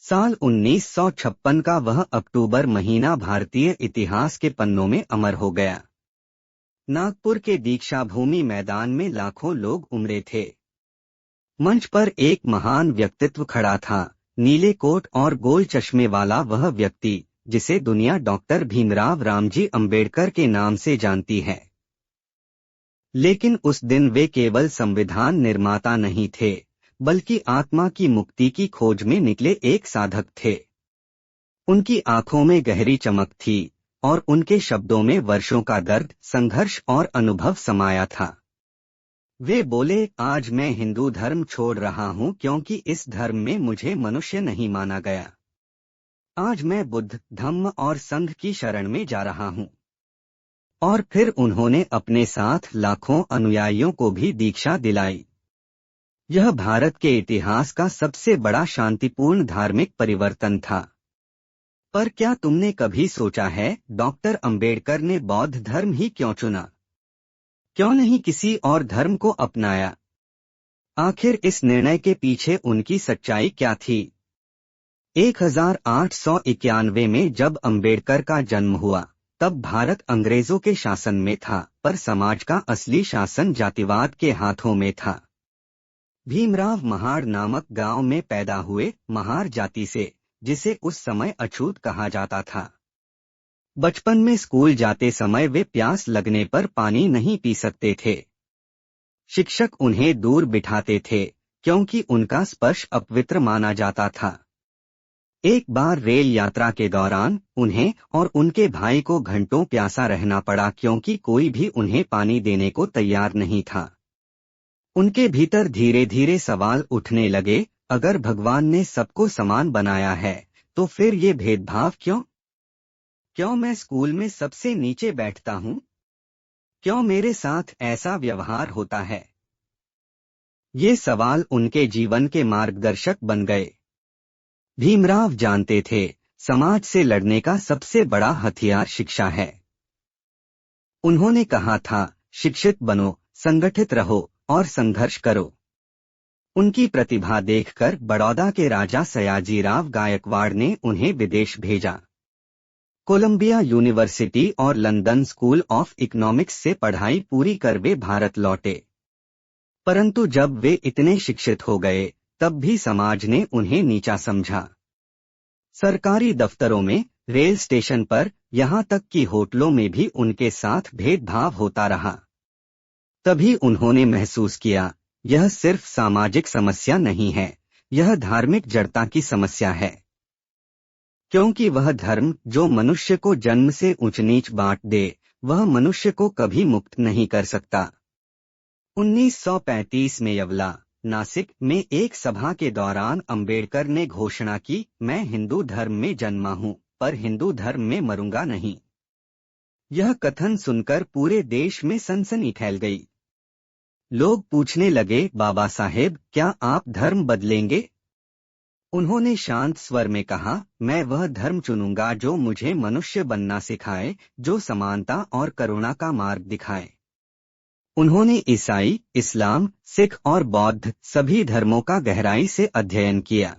साल 1956 का वह अक्टूबर महीना भारतीय इतिहास के पन्नों में अमर हो गया। नागपुर के दीक्षा भूमि मैदान में लाखों लोग उमड़े थे। मंच पर एक महान व्यक्तित्व खड़ा था, नीले कोट और गोल चश्मे वाला वह व्यक्ति जिसे दुनिया डॉक्टर भीमराव रामजी अंबेडकर के नाम से जानती है। लेकिन उस दिन वे केवल संविधान निर्माता नहीं थे, बल्कि आत्मा की मुक्ति की खोज में निकले एक साधक थे। उनकी आंखों में गहरी चमक थी और उनके शब्दों में वर्षों का दर्द, संघर्ष और अनुभव समाया था। वे बोले, आज मैं हिंदू धर्म छोड़ रहा हूं क्योंकि इस धर्म में मुझे मनुष्य नहीं माना गया। आज मैं बुद्ध, धम्म और संघ की शरण में जा रहा हूं। और फिर उन्होंने अपने साथ लाखों अनुयायियों को भी दीक्षा दिलाई। यह भारत के इतिहास का सबसे बड़ा शांतिपूर्ण धार्मिक परिवर्तन था। पर क्या तुमने कभी सोचा है, डॉक्टर अंबेडकर ने बौद्ध धर्म ही क्यों चुना? क्यों नहीं किसी और धर्म को अपनाया? आखिर इस निर्णय के पीछे उनकी सच्चाई क्या थी? 1891 में जब अंबेडकर का जन्म हुआ, तब भारत अंग्रेजों के शासन में था, पर समाज का असली शासन जातिवाद के हाथों में था। भीमराव महार नामक गांव में पैदा हुए, महार जाति से, जिसे उस समय अछूत कहा जाता था। बचपन में स्कूल जाते समय वे प्यास लगने पर पानी नहीं पी सकते थे। शिक्षक उन्हें दूर बिठाते थे क्योंकि उनका स्पर्श अपवित्र माना जाता था। एक बार रेल यात्रा के दौरान उन्हें और उनके भाई को घंटों प्यासा रहना पड़ा क्योंकि कोई भी उन्हें पानी देने को तैयार नहीं था। उनके भीतर धीरे धीरे सवाल उठने लगे, अगर भगवान ने सबको समान बनाया है तो फिर ये भेदभाव क्यों? क्यों मैं स्कूल में सबसे नीचे बैठता हूँ? क्यों मेरे साथ ऐसा व्यवहार होता है? ये सवाल उनके जीवन के मार्गदर्शक बन गए। भीमराव जानते थे, समाज से लड़ने का सबसे बड़ा हथियार शिक्षा है। उन्होंने कहा था, शिक्षित बनो, संगठित रहो और संघर्ष करो। उनकी प्रतिभा देखकर बड़ौदा के राजा सयाजीराव गायकवाड़ ने उन्हें विदेश भेजा। कोलंबिया यूनिवर्सिटी और लंदन स्कूल ऑफ इकोनॉमिक्स से पढ़ाई पूरी कर वे भारत लौटे। परंतु जब वे इतने शिक्षित हो गए, तब भी समाज ने उन्हें नीचा समझा। सरकारी दफ्तरों में, रेल स्टेशन पर, यहाँ तक कि होटलों में भी उनके साथ भेदभाव होता रहा। तभी उन्होंने महसूस किया, यह सिर्फ सामाजिक समस्या नहीं है, यह धार्मिक जड़ता की समस्या है। क्योंकि वह धर्म जो मनुष्य को जन्म से ऊंच नीच बांट दे, वह मनुष्य को कभी मुक्त नहीं कर सकता। 1935 में यवला, नासिक में एक सभा के दौरान अंबेडकर ने घोषणा की, मैं हिंदू धर्म में जन्मा हूं, पर हिंदू धर्म में मरूंगा नहीं। यह कथन सुनकर पूरे देश में सनसनी फैल गई। लोग पूछने लगे, बाबा साहेब, क्या आप धर्म बदलेंगे? उन्होंने शांत स्वर में कहा, मैं वह धर्म चुनूंगा जो मुझे मनुष्य बनना सिखाए, जो समानता और करुणा का मार्ग दिखाए। उन्होंने ईसाई, इस्लाम, सिख और बौद्ध सभी धर्मों का गहराई से अध्ययन किया।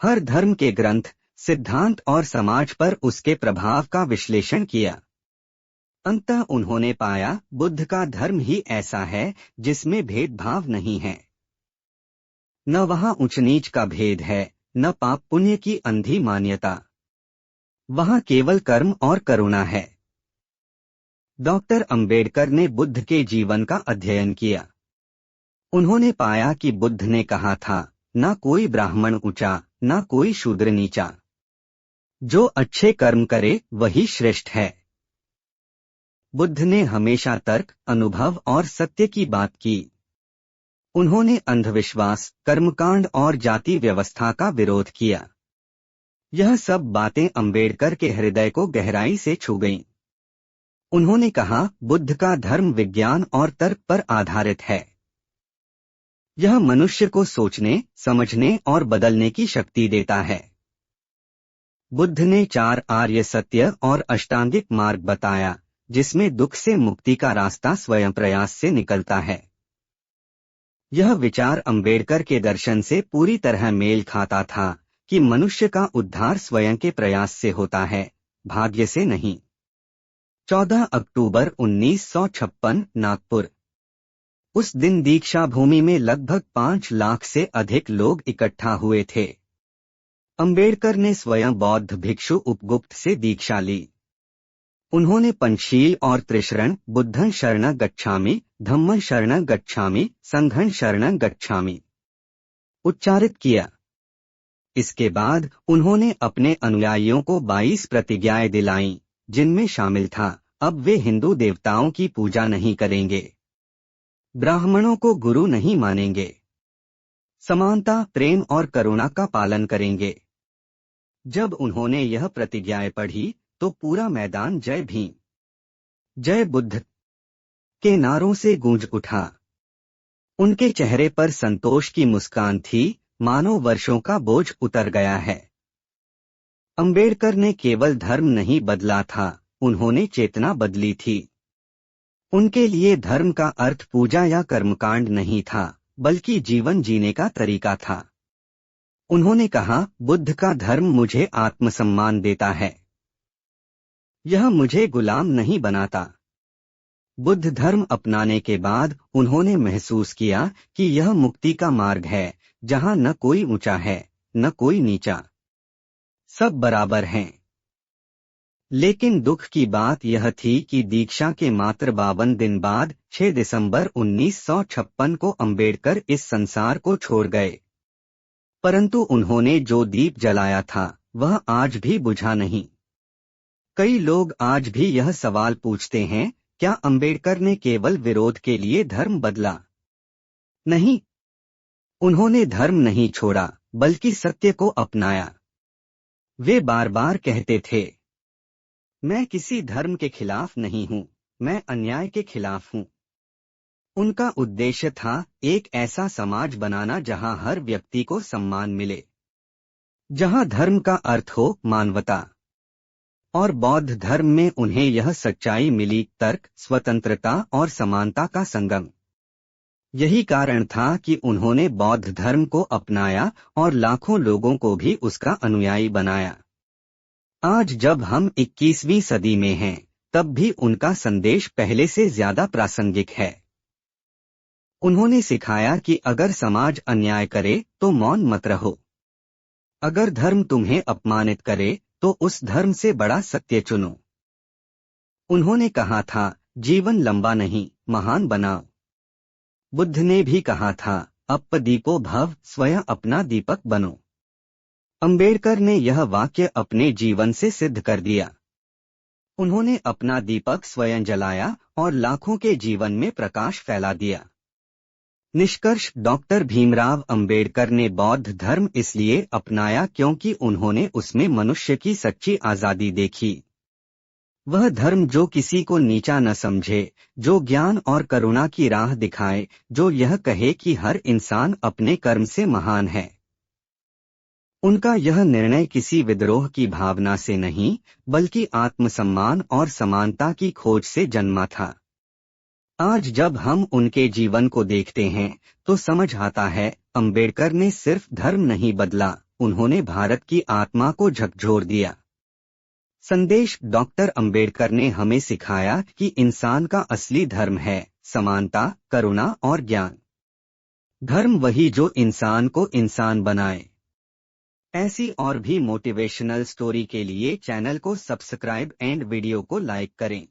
हर धर्म के ग्रंथ, सिद्धांत और समाज पर उसके प्रभाव का विश्लेषण किया। अंततः उन्होंने पाया, बुद्ध का धर्म ही ऐसा है जिसमें भेदभाव नहीं है। न वहाँ ऊंच नीच का भेद है, न पाप पुण्य की अंधी मान्यता। वहाँ केवल कर्म और करुणा है। डॉक्टर अंबेडकर ने बुद्ध के जीवन का अध्ययन किया। उन्होंने पाया कि बुद्ध ने कहा था, न कोई ब्राह्मण ऊंचा, न कोई शूद्र नीचा। जो अच्छे कर्म करे वही श्रेष्ठ है। बुद्ध ने हमेशा तर्क, अनुभव और सत्य की बात की। उन्होंने अंधविश्वास, कर्मकांड और जाति व्यवस्था का विरोध किया। यह सब बातें अंबेडकर के हृदय को गहराई से छू गईं। उन्होंने कहा, बुद्ध का धर्म विज्ञान और तर्क पर आधारित है। यह मनुष्य को सोचने, समझने और बदलने की शक्ति देता है। बुद्ध ने 4 आर्य सत्य और अष्टांगिक मार्ग बताया, जिसमें दुख से मुक्ति का रास्ता स्वयं प्रयास से निकलता है। यह विचार अंबेडकर के दर्शन से पूरी तरह मेल खाता था, कि मनुष्य का उद्धार स्वयं के प्रयास से होता है, भाग्य से नहीं। 14 अक्टूबर 1956, नागपुर। उस दिन दीक्षा भूमि में लगभग 5 लाख से अधिक लोग इकट्ठा हुए थे। अंबेडकर ने स्वयं बौद्ध भिक्षु उपगुप्त से दीक्षा ली। उन्होंने पंचशील और त्रिशरण, बुद्धं शरणं गच्छामि, धम्मं शरणं गच्छामि, संघं शरणं गच्छामि उच्चारित किया। इसके बाद उन्होंने अपने अनुयायियों को 22 प्रतिज्ञाएं दिलाईं, जिनमें शामिल था, अब वे हिंदू देवताओं की पूजा नहीं करेंगे, ब्राह्मणों को गुरु नहीं मानेंगे, समानता, प्रेम और करुणा का पालन करेंगे। जब उन्होंने यह प्रतिज्ञाएं पढ़ी तो पूरा मैदान जय भीम, जय बुद्ध के नारों से गूंज उठा। उनके चेहरे पर संतोष की मुस्कान थी, मानो वर्षों का बोझ उतर गया है। अंबेडकर ने केवल धर्म नहीं बदला था, उन्होंने चेतना बदली थी। उनके लिए धर्म का अर्थ पूजा या कर्मकांड नहीं था, बल्कि जीवन जीने का तरीका था। उन्होंने कहा, बुद्ध का धर्म मुझे आत्मसम्मान देता है, यह मुझे गुलाम नहीं बनाता। बुद्ध धर्म अपनाने के बाद उन्होंने महसूस किया कि यह मुक्ति का मार्ग है, जहां न कोई ऊंचा है न कोई नीचा, सब बराबर हैं। लेकिन दुख की बात यह थी कि दीक्षा के मात्र 52 दिन बाद 6 दिसंबर 1956 को अंबेडकर इस संसार को छोड़ गए। परंतु उन्होंने जो दीप जलाया था वह आज भी बुझा नहीं। कई लोग आज भी यह सवाल पूछते हैं, क्या अंबेडकर ने केवल विरोध के लिए धर्म बदला? नहीं, उन्होंने धर्म नहीं छोड़ा, बल्कि सत्य को अपनाया। वे बार बार कहते थे, मैं किसी धर्म के खिलाफ नहीं हूं, मैं अन्याय के खिलाफ हूं। उनका उद्देश्य था एक ऐसा समाज बनाना जहां हर व्यक्ति को सम्मान मिले, जहां धर्म का अर्थ हो मानवता। और बौद्ध धर्म में उन्हें यह सच्चाई मिली, तर्क, स्वतंत्रता और समानता का संगम। यही कारण था कि उन्होंने बौद्ध धर्म को अपनाया और लाखों लोगों को भी उसका अनुयायी बनाया। आज जब हम 21वीं सदी में हैं, तब भी उनका संदेश पहले से ज्यादा प्रासंगिक है। उन्होंने सिखाया कि अगर समाज अन्याय करे तो मौन मत रहो, अगर धर्म तुम्हें अपमानित करे तो उस धर्म से बड़ा सत्य चुनो। उन्होंने कहा था, जीवन लंबा नहीं, महान बनाओ। बुद्ध ने भी कहा था, अप्पदीपो भव, स्वयं अपना दीपक बनो। अंबेडकर ने यह वाक्य अपने जीवन से सिद्ध कर दिया। उन्होंने अपना दीपक स्वयं जलाया और लाखों के जीवन में प्रकाश फैला दिया। निष्कर्ष, डॉक्टर भीमराव अंबेडकर ने बौद्ध धर्म इसलिए अपनाया क्योंकि उन्होंने उसमें मनुष्य की सच्ची आजादी देखी। वह धर्म जो किसी को नीचा न समझे, जो ज्ञान और करुणा की राह दिखाए, जो यह कहे कि हर इंसान अपने कर्म से महान है। उनका यह निर्णय किसी विद्रोह की भावना से नहीं, बल्कि आत्मसम्मान और समानता की खोज से जन्मा था। आज जब हम उनके जीवन को देखते हैं तो समझ आता है, अंबेडकर ने सिर्फ धर्म नहीं बदला, उन्होंने भारत की आत्मा को झकझोर दिया। संदेश, डॉक्टर अंबेडकर ने हमें सिखाया कि इंसान का असली धर्म है समानता, करुणा और ज्ञान। धर्म वही जो इंसान को इंसान बनाए। ऐसी और भी मोटिवेशनल स्टोरी के लिए चैनल को सब्सक्राइब एंड वीडियो को लाइक करें।